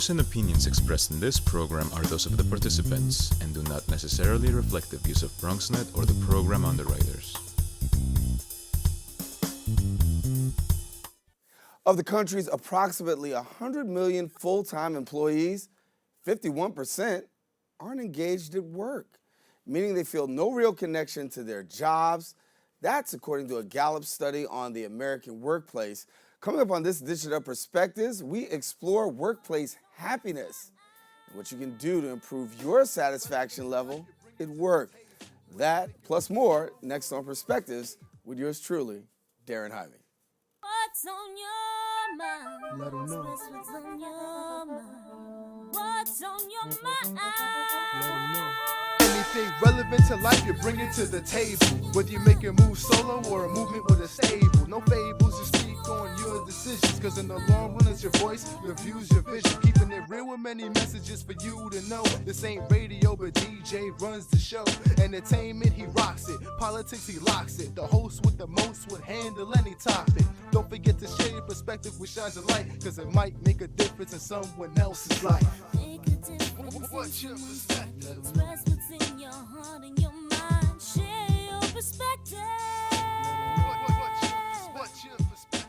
views and opinions expressed in this program are those of the participants and do not necessarily reflect the views of Bronxnet or the program underwriters. Of the country's approximately 100 million full-time employees, 51% aren't engaged at work, meaning they feel no real connection to their jobs. That's according to a Gallup study on the American workplace. Coming up on this edition of Perspectives, we explore workplace happiness and what you can do to improve your satisfaction level at work. That, plus more, next on Perspectives with yours truly, Darren Hyman. What's on your mind? Let 'em know. Express what's on your mind. What's on your mind? Let 'em know. Anything relevant to life, you bring it to the table. Whether you make a move solo or a movement with a stable. No fables, you speak on your decisions. Cause in the long run, it's your voice, your views, your vision. Keeping it real with many messages for you to know. This ain't radio, but DJ runs the show. Entertainment, he rocks it. Politics, he locks it. The host with the most would handle any topic. Don't forget to share your perspective with shines of light. Cause it might make a difference in someone else's life. Make a difference. What's your perspective? Express what's in your heart and your mind. Share your perspective. What's your perspective?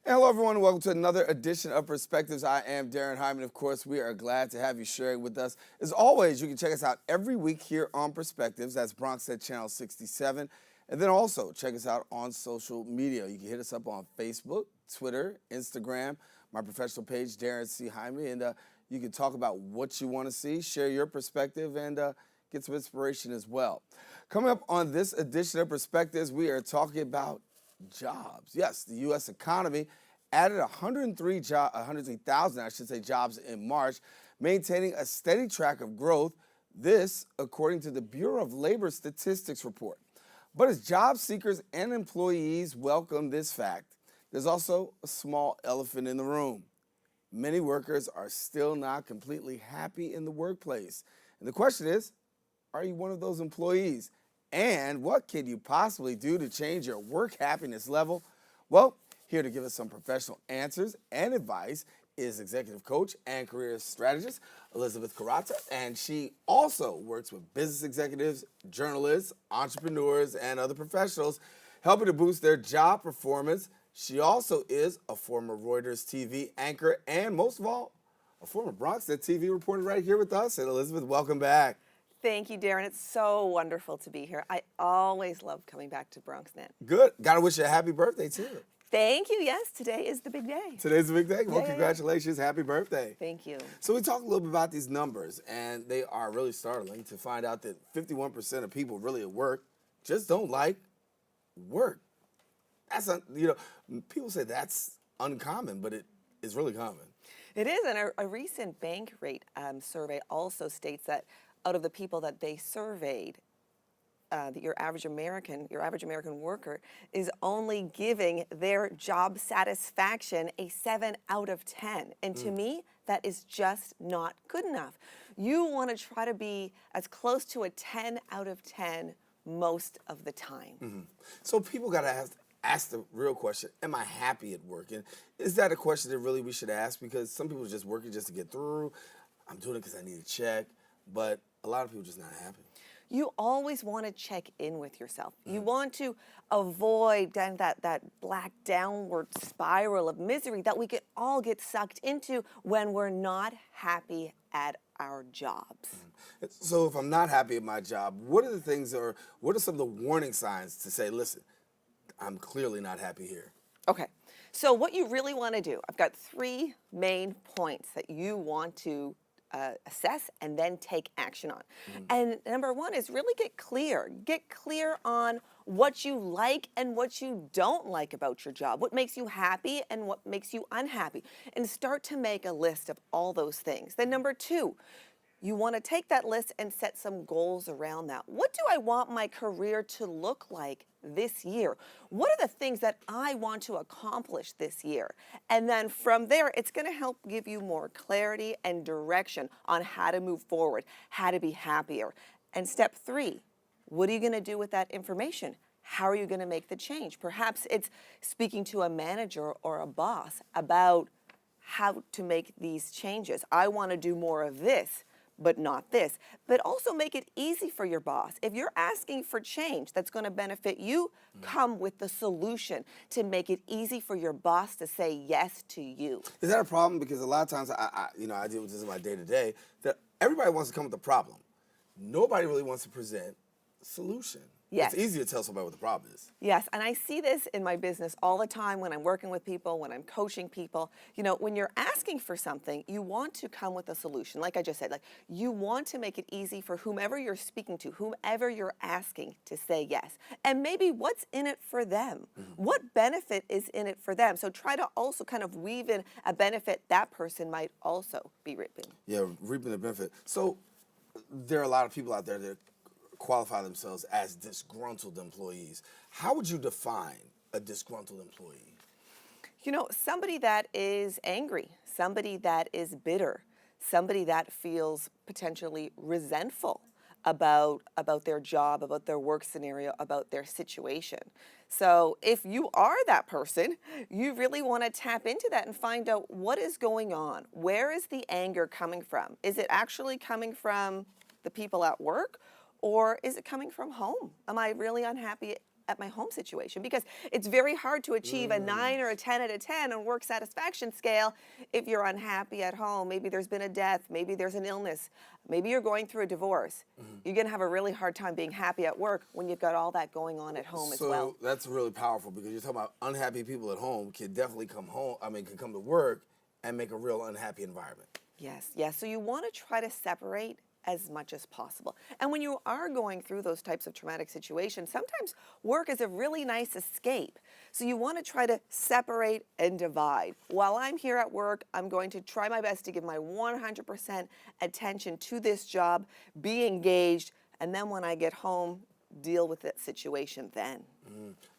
Hello, everyone, and welcome to another edition of Perspectives. I am Darren Hyman. Of course, we are glad to have you sharing with us. As always, you can check us out every week here on Perspectives. That's Bronxnet Channel 67. And then also check us out on social media. You can hit us up on Facebook, Twitter, Instagram, my professional page, Darren C. Hyman, and you can talk about what you want to see, share your perspective, and get some inspiration as well. Coming up on this edition of Perspectives, we are talking about jobs. Yes, the U.S. economy added 103,000, jobs in March, maintaining a steady track of growth. This, according to the Bureau of Labor Statistics report. But as job seekers and employees welcome this fact, there's also a small elephant in the room. Many workers are still not completely happy in the workplace. And the question is, are you one of those employees? And what can you possibly do to change your work happiness level? Well, here to give us some professional answers and advice is executive coach and career strategist Elizabeth Koraca, and she also works with business executives, journalists, entrepreneurs, and other professionals, helping to boost their job performance. She also is a former Reuters TV anchor and, most of all, a former Bronxnet TV reporter right here with us. And Elizabeth, welcome back. Thank you, Darren. It's so wonderful to be here. I always love coming back to Bronxnet. Good. Got to wish you a happy birthday, too. Thank you. Yes, today is the big day. Today's the big day. Well, Yeah. congratulations. Happy birthday. Thank you. So we talked a little bit about these numbers, and they are really startling to find out that 51% of people really at work just don't like work. That's, people say that's uncommon, but it is really common. It is, and a recent bank rate survey also states that out of the people that they surveyed, your average American worker is only giving their job satisfaction a 7 out of 10. And to me, that is just not good enough. You want to try to be as close to a 10 out of 10 most of the time. Mm-hmm. So people got to ask the real question, am I happy at work? And is that a question that really we should ask? Because some people are just working just to get through. I'm doing it because I need a check. But a lot of people are just not happy. You always want to check in with yourself. You want to avoid that black downward spiral of misery that we could all get sucked into when we're not happy at our jobs. So if I'm not happy at my job, what are the things, or what are some of the warning signs to say, listen, I'm clearly not happy here? Okay, so what you really want to do, I've got 3 main points that you want to assess and then take action on. And number 1 is really get clear. Get clear on what you like and what you don't like about your job, what makes you happy and what makes you unhappy, and start to make a list of all those things. Then number 2, you want to take that list and set some goals around that. What do I want my career to look like this year? What are the things that I want to accomplish this year? And then from there, it's going to help give you more clarity and direction on how to move forward, how to be happier. And step 3, what are you going to do with that information? How are you going to make the change? Perhaps it's speaking to a manager or a boss about how to make these changes. I want to do more of this, but not this. But also make it easy for your boss. If you're asking for change that's going to benefit you, come with the solution to make it easy for your boss to say yes to you. Is that a problem? Because a lot of times, I deal with this in my day-to-day, that everybody wants to come with a problem. Nobody really wants to present a solution. Yes. It's easy to tell somebody what the problem is. Yes, and I see this in my business all the time when I'm working with people, when I'm coaching people. You know, when you're asking for something, you want to come with a solution. Like I just said, like you want to make it easy for whomever you're speaking to, whomever you're asking to say yes. And maybe what's in it for them? What benefit is in it for them? So try to also kind of weave in a benefit that person might also be reaping. Yeah, reaping the benefit. So there are a lot of people out there that qualify themselves as disgruntled employees. How would you define a disgruntled employee? You know, somebody that is angry, somebody that is bitter, somebody that feels potentially resentful about their job, about their work scenario, about their situation. So if you are that person, you really want to tap into that and find out what is going on. Where is the anger coming from? Is it actually coming from the people at work? Or is it coming from home? Am I really unhappy at my home situation? Because it's very hard to achieve a 9 or a 10 out of 10 on work satisfaction scale if you're unhappy at home. Maybe there's been a death, maybe there's an illness, maybe you're going through a divorce. You're gonna have a really hard time being happy at work when you've got all that going on at home as well. So that's really powerful because you're talking about unhappy people at home can definitely come to work and make a real unhappy environment. Yes, yes. So you want to try to separate as much as possible. And when you are going through those types of traumatic situations, sometimes work is a really nice escape. So you want to try to separate and divide. While I'm here at work, I'm going to try my best to give my 100% attention to this job, be engaged, and then when I get home, deal with that situation then.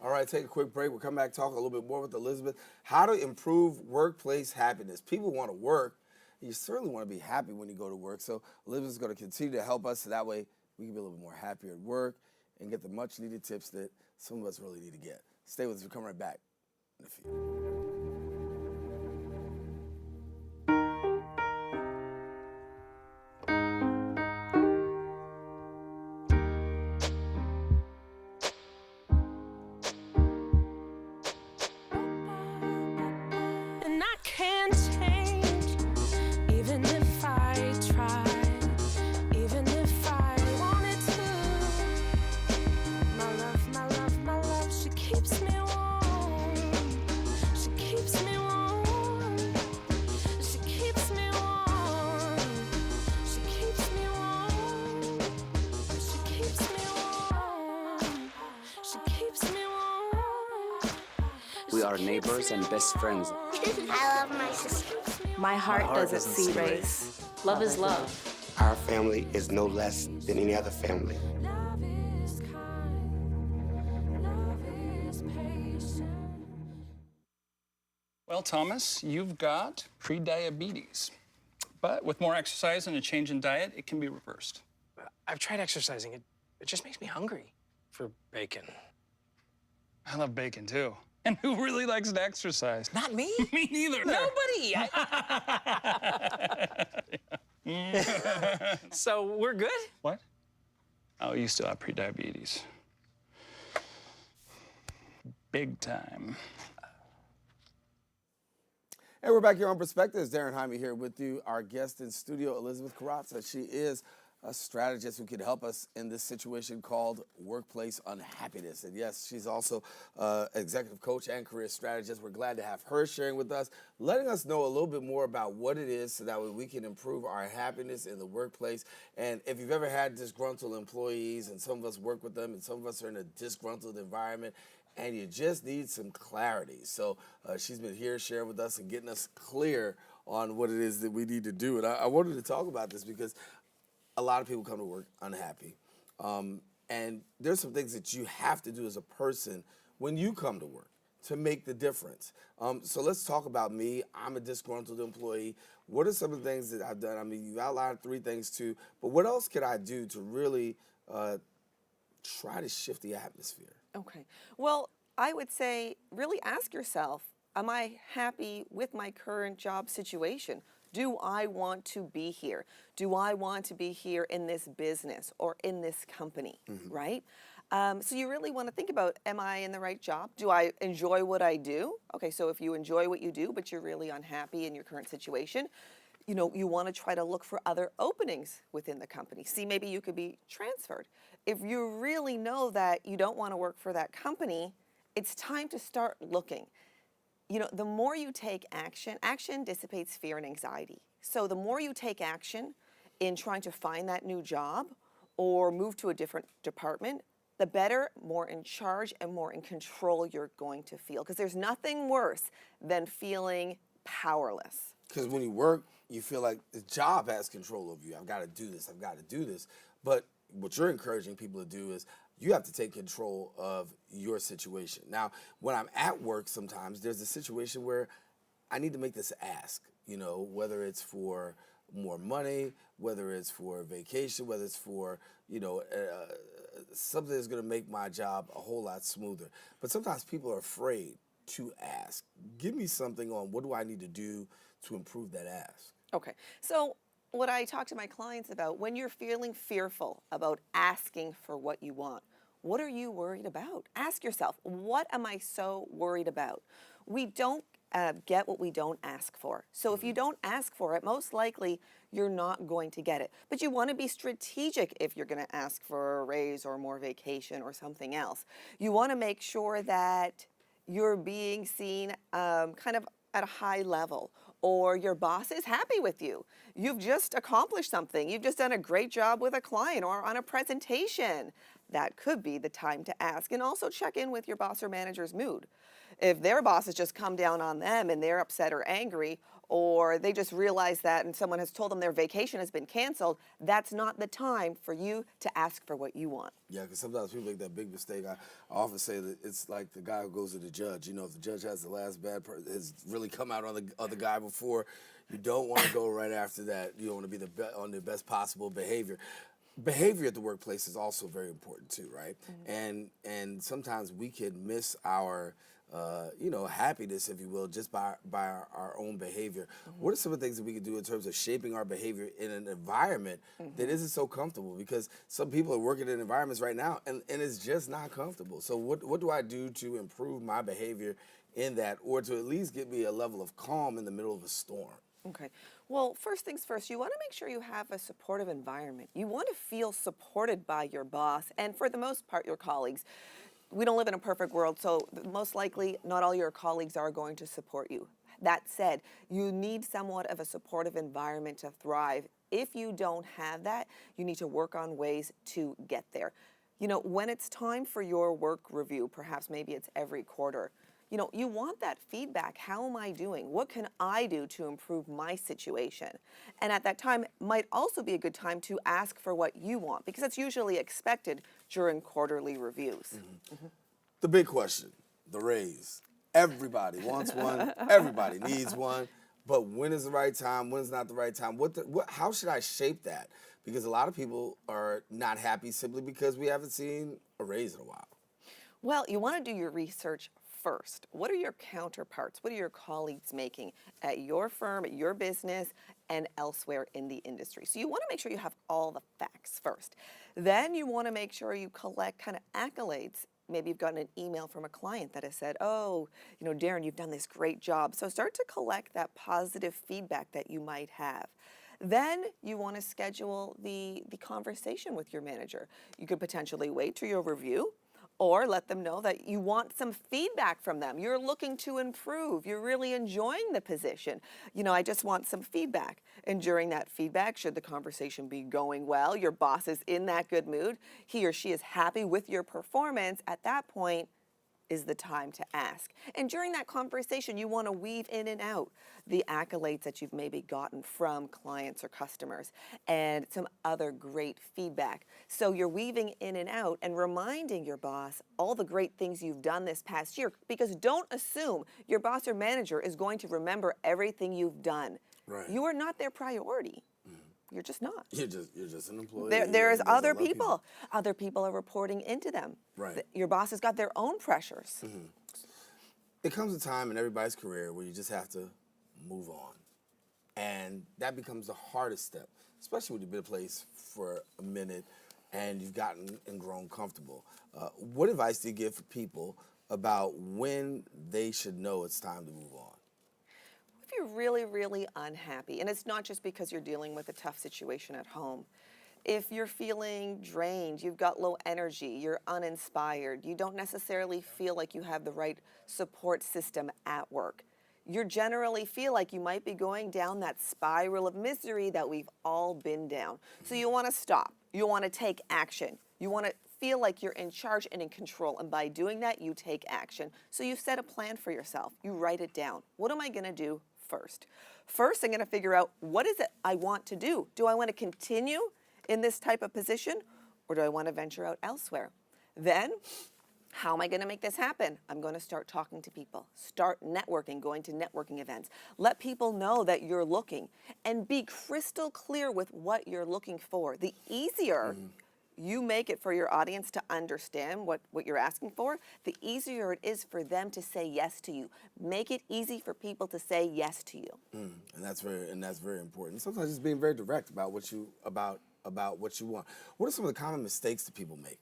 All right, take a quick break. We'll come back, talk a little bit more with Elizabeth. How to improve workplace happiness. People want to work. You certainly want to be happy when you go to work. So Elizabeth's going to continue to help us so that way we can be a little bit more happier at work and get the much needed tips that some of us really need to get. Stay with us. We'll come right back in a few. And I can't change, even if I tried, even if I wanted to. My love, she keeps me warm. She keeps me warm. She keeps me warm. She keeps me warm. She keeps me warm. She keeps me warm. We are neighbors and best friends. I love my sister. My heart doesn't see race. Love is love. Our family is no less than any other family. Love is kind. Love is patient. Well, Thomas, you've got prediabetes. But with more exercise and a change in diet, it can be reversed. I've tried exercising. It just makes me hungry for bacon. I love bacon, too. And who really likes to exercise? Not me. Me neither. Nobody. So we're good? What? Oh, you still have prediabetes. Big time. And we're back here on Perspectives. Darren Jaime here with you. Our guest in studio, Elizabeth Koraca. She is a strategist who can help us in this situation called workplace unhappiness. And yes, she's also executive coach and career strategist. We're glad to have her sharing with us, letting us know a little bit more about what it is so that way we can improve our happiness in the workplace. And if you've ever had disgruntled employees, and some of us work with them, and some of us are in a disgruntled environment, and you just need some clarity. So she's been here sharing with us and getting us clear on what it is that we need to do. And I wanted to talk about this because a lot of people come to work unhappy. And there's some things that you have to do as a person when you come to work to make the difference. So let's talk about me. I'm a disgruntled employee. What are some of the things that I've done? I mean, you outlined 3 things too, but what else could I do to really try to shift the atmosphere? Okay. Well, I would say really ask yourself, am I happy with my current job situation? Do I want to be here? Do I want to be here in this business or in this company, right? So you really want to think about, am I in the right job? Do I enjoy what I do? Okay, so if you enjoy what you do, but you're really unhappy in your current situation, you want to try to look for other openings within the company. See, maybe you could be transferred. If you really know that you don't want to work for that company, it's time to start looking. The more you take action, action dissipates fear and anxiety. So the more you take action in trying to find that new job or move to a different department, the better, more in charge and more in control you're going to feel. Because there's nothing worse than feeling powerless. Because when you work, you feel like the job has control over you. I've got to do this. I've got to do this. But what you're encouraging people to do is you have to take control of your situation. Now, when I'm at work, sometimes there's a situation where I need to make this ask, whether it's for more money, whether it's for vacation, whether it's for, something that's going to make my job a whole lot smoother. But sometimes people are afraid to ask. Give me something on what do I need to do to improve that ask. Okay, so what I talk to my clients about, when you're feeling fearful about asking for what you want, what are you worried about? Ask yourself, what am I so worried about? We don't get what we don't ask for. So if you don't ask for it, most likely you're not going to get it. But you want to be strategic if you're going to ask for a raise or more vacation or something else. You want to make sure that you're being seen kind of at a high level, or your boss is happy with you. You've just accomplished something. You've just done a great job with a client or on a presentation. That could be the time to ask. And also check in with your boss or manager's mood. If their boss has just come down on them and they're upset or angry, or they just realize that and someone has told them their vacation has been canceled, that's not the time for you to ask for what you want. Yeah, because sometimes people make that big mistake. I often say that it's like the guy who goes to the judge. If the judge has the last bad person, has really come out on the other guy before, you don't want to go right after that. You don't want to be on the best possible behavior. Behavior at the workplace is also very important too, right? And sometimes we can miss our happiness, if you will, just by our own behavior. What are some of the things that we can do in terms of shaping our behavior in an environment that isn't so comfortable? Because some people are working in environments right now and it's just not comfortable. So what do I do to improve my behavior in that, or to at least get me a level of calm in the middle of a storm? Okay. Well, first things first, you want to make sure you have a supportive environment. You want to feel supported by your boss and, for the most part, your colleagues. We don't live in a perfect world, so most likely not all your colleagues are going to support you. That said, you need somewhat of a supportive environment to thrive. If you don't have that, you need to work on ways to get there. When it's time for your work review, perhaps maybe it's every quarter, you want that feedback. How am I doing? What can I do to improve my situation? And at that time, might also be a good time to ask for what you want, because it's usually expected during quarterly reviews. The big question, the raise. Everybody wants one. Everybody needs one. But when is the right time? When is not the right time? How should I shape that? Because a lot of people are not happy simply because we haven't seen a raise in a while. Well, you want to do your research first. What are your counterparts? What are your colleagues making at your firm, at your business, and elsewhere in the industry? So you want to make sure you have all the facts first. Then you want to make sure you collect kind of accolades. Maybe you've gotten an email from a client that has said, oh, Darren, you've done this great job. So start to collect that positive feedback that you might have. Then you want to schedule the conversation with your manager. You could potentially wait till your review, or let them know that you want some feedback from them. You're looking to improve. You're really enjoying the position. I just want some feedback. And during that feedback, should the conversation be going well, your boss is in that good mood, he or she is happy with your performance, at that point is the time to ask. And during that conversation, you want to weave in and out the accolades that you've maybe gotten from clients or customers and some other great feedback. So you're weaving in and out and reminding your boss all the great things you've done this past year, because don't assume your boss or manager is going to remember everything you've done. Right. You are not their priority. You're just not. You're just an employee. There's other people. Other people are reporting into them. Right. Your boss has got their own pressures. It comes a time in everybody's career where you just have to move on. And that becomes the hardest step, especially when you've been a place for a minute and you've gotten and grown comfortable. What advice do you give for people about when they should know it's time to move on? If you're really, really unhappy, and it's not just because you're dealing with a tough situation at home, if you're feeling drained, you've got low energy, you're uninspired, you don't necessarily feel like you have the right support system at work, you generally feel like you might be going down that spiral of misery that we've all been down. So you want to stop. You want to take action. You want to feel like you're in charge and in control. And by doing that, you take action. So you set a plan for yourself. You write it down. What am I going to do first? First, I'm going to figure out what is it I want to do. Do I want to continue in this type of position, or do I want to venture out elsewhere? Then, how am I going to make this happen? I'm going to start talking to people, start networking, going to networking events. Let people know that you're looking, and be crystal clear with what you're looking for. The easier you make it for your audience to understand what you're asking for, the easier it is for them to say yes to you. Make it easy for people to say yes to you. And that's very important. Sometimes just being very direct about what you want. What are some of the common mistakes that people make?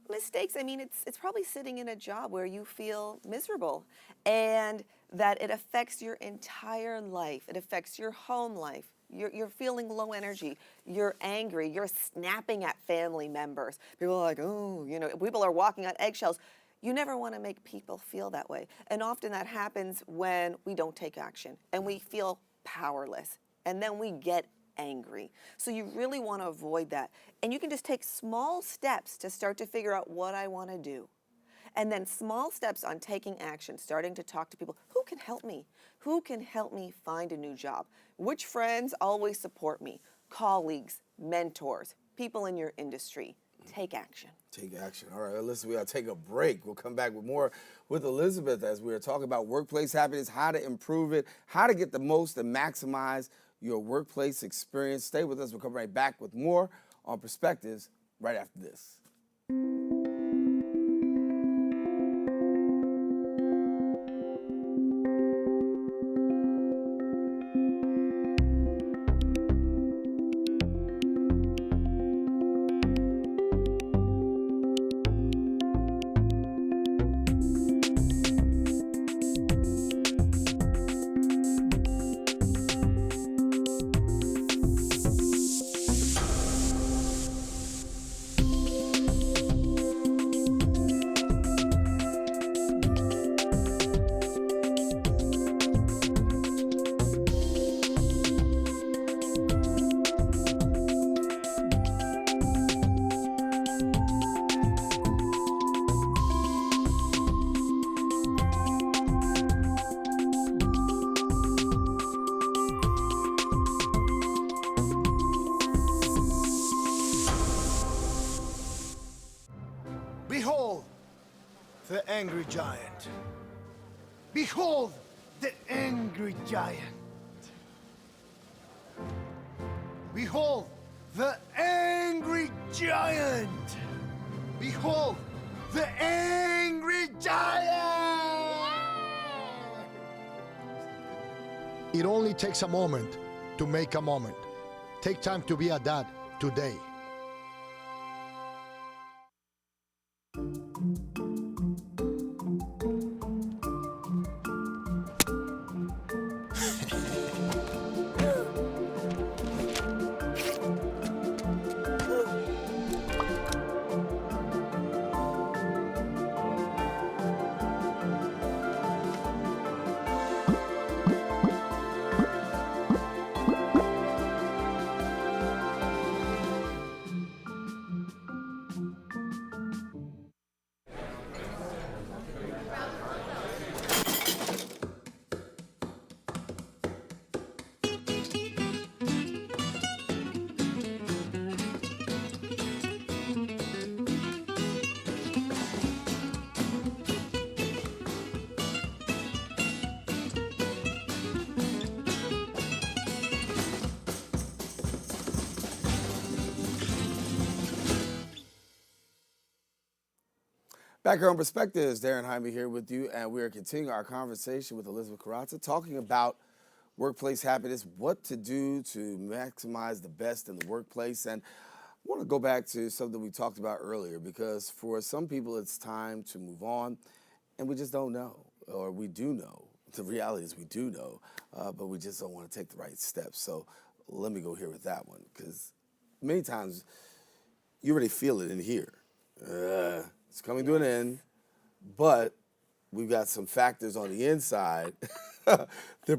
Mistakes, I mean, it's probably sitting in a job where you feel miserable and that it affects your entire life. It affects your home life. You're feeling low energy. You're angry. You're snapping at family members. People are like, oh, people are walking on eggshells. You never want to make people feel that way. And often that happens when we don't take action and we feel powerless. And then we get angry. So you really want to avoid that. And you can just take small steps to start to figure out what I want to do. And then small steps on taking action, starting to talk to people. Who can help me? Who can help me find a new job? Which friends always support me? Colleagues, mentors, people in your industry. Take action. Take action. All right, listen, we got to take a break. We'll come back with more with Elizabeth as we are talking about workplace happiness, how to improve it, how to get the most and maximize your workplace experience. Stay with us. We'll come right back with more on Perspectives right after this. Behold, the angry giant. Behold, the angry giant. Behold, the angry giant. Behold, the angry giant. It only takes a moment to make a moment. Take time to be a dad today. Back here on Perspectives, Darren Jaime here with you, and we are continuing our conversation with Elizabeth Koraca, talking about workplace happiness, what to do to maximize the best in the workplace. And I want to go back to something we talked about earlier, because for some people it's time to move on, and we just don't know, or we do know. The reality is we do know, but we just don't want to take the right steps. So let me go here with that one, because many times you already feel it in here. It's coming to an end, but we've got some factors on the inside that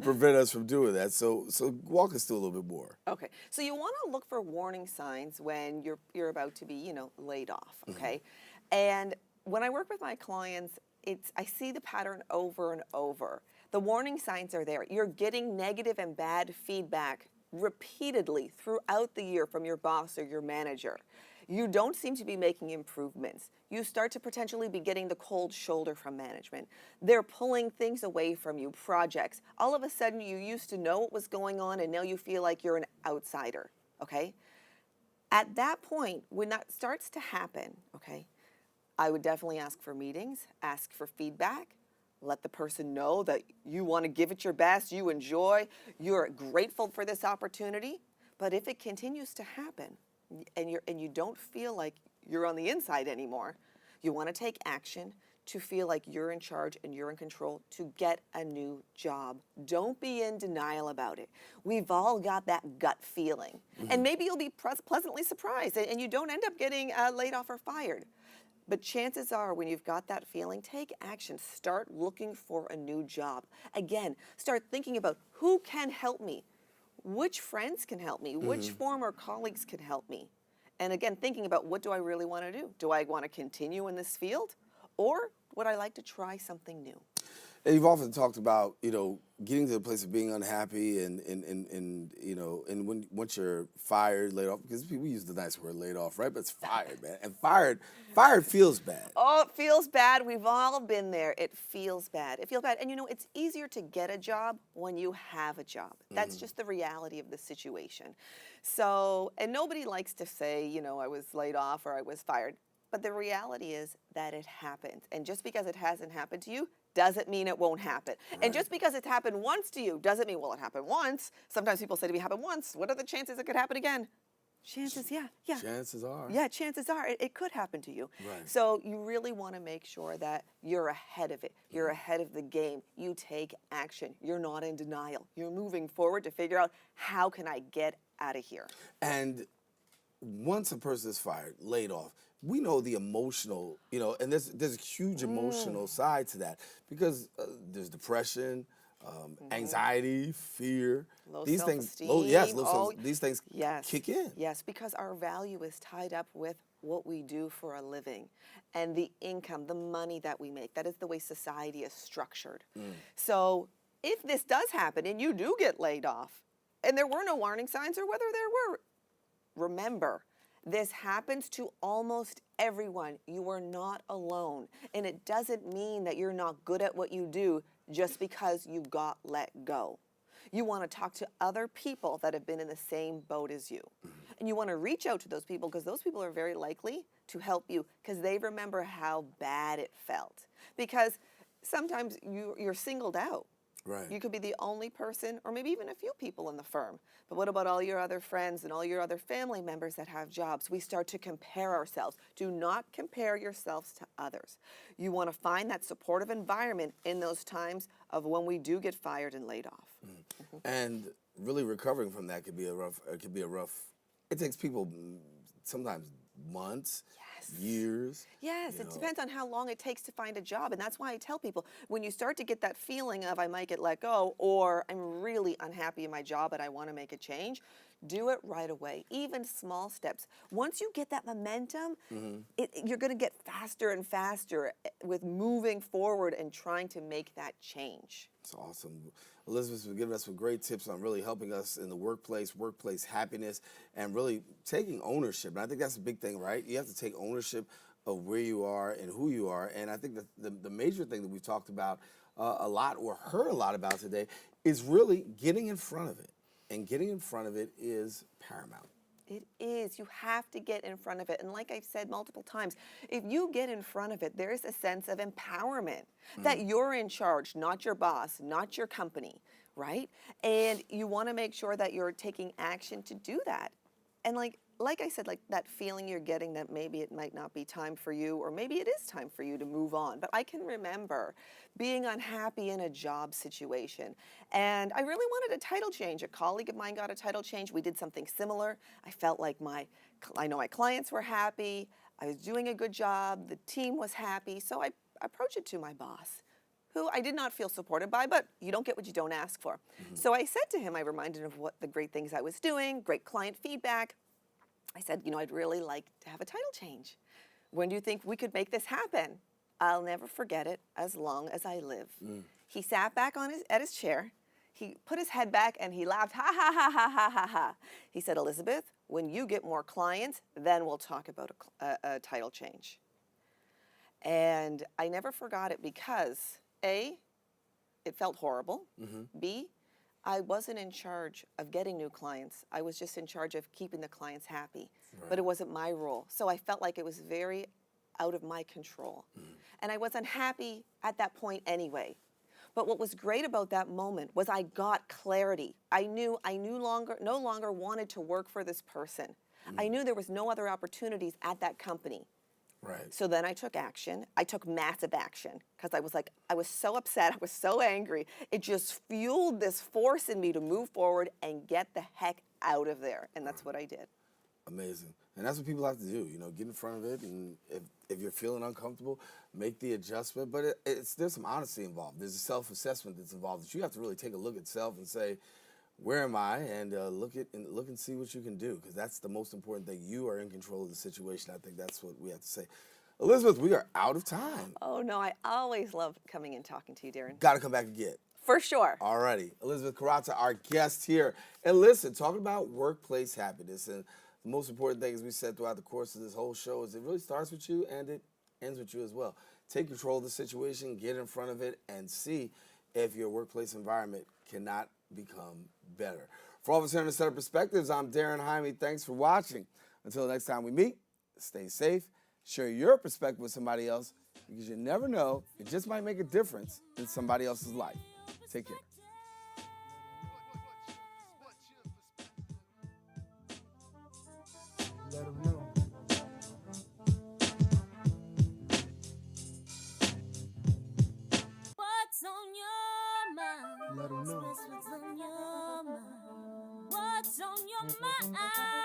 prevent us from doing that. So walk us through a little bit more. Okay, so you want to look for warning signs when you're about to be, laid off. Okay, and when I work with my clients, I see the pattern over and over. The warning signs are there. You're getting negative and bad feedback repeatedly throughout the year from your boss or your manager. You don't seem to be making improvements. You start to potentially be getting the cold shoulder from management. They're pulling things away from you, projects. All of a sudden, you used to know what was going on, and now you feel like you're an outsider, okay? At that point, when that starts to happen, okay, I would definitely ask for meetings, ask for feedback, let the person know that you want to give it your best, you enjoy, you're grateful for this opportunity. But if it continues to happen, and you don't feel like you're on the inside anymore, you want to take action to feel like you're in charge and you're in control to get a new job. Don't be in denial about it. We've all got that gut feeling. And maybe you'll be pleasantly surprised and you don't end up getting laid off or fired. But chances are, when you've got that feeling, take action. Start looking for a new job. Again, start thinking about who can help me. Which friends can help me? Which former colleagues can help me? And again, thinking about, what do I really want to do? Do I want to continue in this field, or would I like to try something new? And you've often talked about, getting to the place of being unhappy and when once you're fired, laid off, because people use the nice word laid off, right? But it's fired, man. And fired feels bad. Oh, it feels bad. We've all been there. It feels bad. It feels bad. And it's easier to get a job when you have a job. That's just the reality of the situation. So, and nobody likes to say, I was laid off or I was fired. But the reality is that it happens. And just because it hasn't happened to you doesn't mean it won't happen. Right. And just because it's happened once to you doesn't mean, well, it happened once. Sometimes people say to me, happened once. What are the chances it could happen again? Chances, yeah. Chances are. Yeah, chances are it could happen to you. Right. So you really want to make sure that you're ahead of it. You're ahead of the game. You take action. You're not in denial. You're moving forward to figure out, how can I get out of here? And once a person is fired, laid off, we know the emotional, and there's a huge emotional side to that, because there's depression, anxiety, fear. These things, these things kick in. Yes, because our value is tied up with what we do for a living and the income, the money that we make. That is the way society is structured. So if this does happen and you do get laid off, and there were no warning signs, or whether there were, remember, this happens to almost everyone. You are not alone. And it doesn't mean that you're not good at what you do just because you got let go. You want to talk to other people that have been in the same boat as you. And you want to reach out to those people, because those people are very likely to help you, because they remember how bad it felt. Because sometimes you're singled out. Right. You could be the only person, or maybe even a few people in the firm. But what about all your other friends and all your other family members that have jobs? We start to compare ourselves. Do not compare yourselves to others. You want to find that supportive environment in those times of when we do get fired and laid off. And really recovering from that could be a rough. It takes people sometimes months. Years. Yes, it depends on how long it takes to find a job. And that's why I tell people, when you start to get that feeling of, I might get let go, or I'm really unhappy in my job and I want to make a change, do it right away. Even small steps. Once you get that momentum, you're going to get faster and faster with moving forward and trying to make that change. That's awesome. Elizabeth's been giving us some great tips on really helping us in the workplace happiness, and really taking ownership. And I think that's a big thing, right? You have to take ownership of where you are and who you are. And I think that the major thing that we've talked about a lot, or heard a lot about today, is really getting in front of it. And getting in front of it is paramount. It is. You have to get in front of it. And like I've said multiple times, if you get in front of it, there's a sense of empowerment that you're in charge, not your boss, not your company, right? And you want to make sure that you're taking action to do that. And like I said, like that feeling you're getting that maybe it might not be time for you, or maybe it is time for you to move on. But I can remember being unhappy in a job situation, and I really wanted a title change. A colleague of mine got a title change. We did something similar. I felt like I know my clients were happy. I was doing a good job. The team was happy. So I approached it to my boss, who I did not feel supported by, but you don't get what you don't ask for. So I said to him, I reminded him of what the great things I was doing, great client feedback. I said, I'd really like to have a title change. When do you think we could make this happen? I'll never forget it as long as I live. He sat back at his chair. He put his head back and he laughed, ha, ha, ha, ha, ha, ha, ha. He said, Elizabeth, when you get more clients, then we'll talk about a title change. And I never forgot it because, A, it felt horrible. B, I wasn't in charge of getting new clients. I was just in charge of keeping the clients happy. But it wasn't my role. So I felt like it was very out of my control. And I was unhappy at that point anyway. But what was great about that moment was I got clarity. I knew I no longer wanted to work for this person. I knew there was no other opportunities at that company. Right. So then I took action. I took massive action because I was so upset. I was so angry. It just fueled this force in me to move forward and get the heck out of there. And that's what I did. Amazing. And that's what people have to do, get in front of it. And if you're feeling uncomfortable, make the adjustment. But there's some honesty involved. There's a self-assessment that's involved that you have to really take a look at self and say, where am I? And look and see what you can do, because that's the most important thing. You are in control of the situation. I think that's what we have to say. Elizabeth, we are out of time. Oh, no, I always love coming and talking to you, Darren. Got to come back again. For sure. All righty. Elizabeth Koraca, our guest here. And listen, talking about workplace happiness, and the most important thing, as we said throughout the course of this whole show, is it really starts with you and it ends with you as well. Take control of the situation, get in front of it, and see if your workplace environment cannot become better. For all of us here on the Set of Perspectives, I'm Darren Jaime. Thanks for watching. Until the next time we meet, stay safe, share your perspective with somebody else, because you never know, it just might make a difference in somebody else's life. Take care. Let 'em know. What's on your mind? Let 'em know. What's on your mind? What's on your mind?